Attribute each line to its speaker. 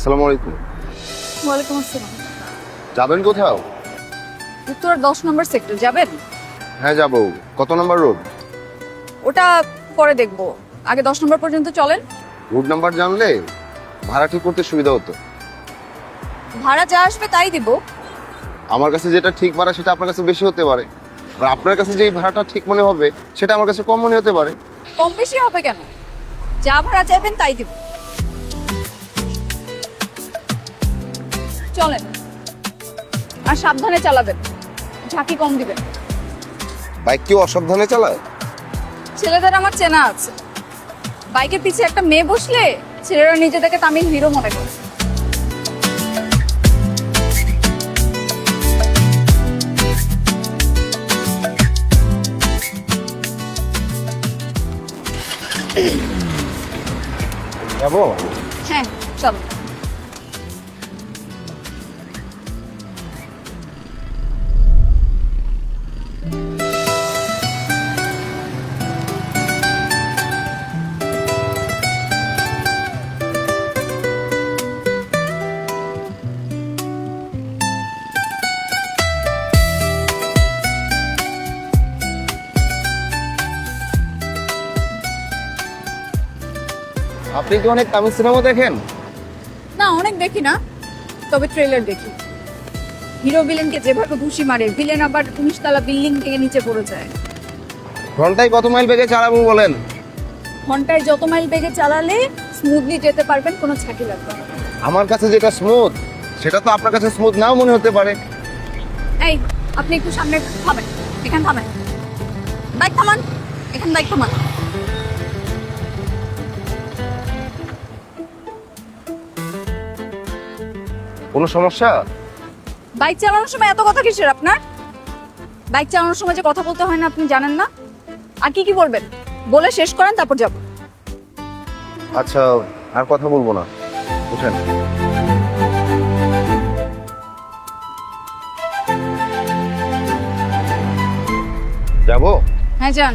Speaker 1: আসসালামু আলাইকুম।
Speaker 2: ওয়ালাইকুম আসসালাম।
Speaker 1: যাবেন কোথাও?
Speaker 2: উত্তর 10 নম্বর সেক্টর যাবেন?
Speaker 1: হ্যাঁ যাবো। কত নম্বর রোড?
Speaker 2: ওটা পরে দেখবো, আগে 10 নম্বর পর্যন্ত চলেন।
Speaker 1: রুট নাম্বার জানলে ভাড়া ঠিক করতে সুবিধা হতো।
Speaker 2: ভাড়া যা আসবে তাই দিব।
Speaker 1: আমার কাছে যেটা ঠিক ভাড়া সেটা আপনার কাছে বেশি হতে পারে, আর আপনার কাছে যেই ভাড়াটা ঠিক মনে হবে সেটা আমার কাছে কম মনে হতে পারে।
Speaker 2: কম বেশি হবে কেন? যা ভাড়া চাইবেন তাই দিব। চলেন, আর সাবধানে চালাবেন, ঝাঁকি কম দিবেন।
Speaker 1: বাইক কেউ অসাবধানে চালায়?
Speaker 2: ছেলেদের আমার চেনা আছে, বাইকের পিছে একটা মেয়ে বসলে ছেলেরা নিজেদেরকে তামিল হিরো মনে করে।
Speaker 1: যাবো।
Speaker 2: হ্যাঁ চলো।
Speaker 1: আপনি কি অনেক তামিল সিনেমা দেখেন?
Speaker 2: না, অনেক দেখি না, তবে ট্রেলার দেখি। হিরো ভিলেনকে যেভাবে ঘুষি মারে, ভিলেন আবার 19 তলা বিল্ডিং থেকে নিচে পড়ে যায়।
Speaker 1: ঘন্টায় কত মাইল বেগে চালাবো বলেন?
Speaker 2: ঘন্টায় যত মাইল বেগে চালালে স্মুথলি যেতে পারবেন, কোনো ছাকি লাগবে না।
Speaker 1: আমার কাছে যেটা স্মুথ সেটা তো আপনার কাছে স্মুথ নাও মনে হতে পারে।
Speaker 2: এই, আপনি একটু সামনে থামেন, এখানে থামেন, বাইক থামান, এখানে বাইক থামান।
Speaker 1: কোনো সমস্যা?
Speaker 2: বাইক চালানোর সময় এত কথা কিসের আপনার? বাইক চালানোর সময় যে কথা বলতে হয় না আপনি জানেন না? আর কি কি বলবেন বলে শেষ করেন, তারপর যাব।
Speaker 1: আচ্ছা, আর কথা বলবো না, উঠেন। যাবো।
Speaker 2: হ্যাঁ যান।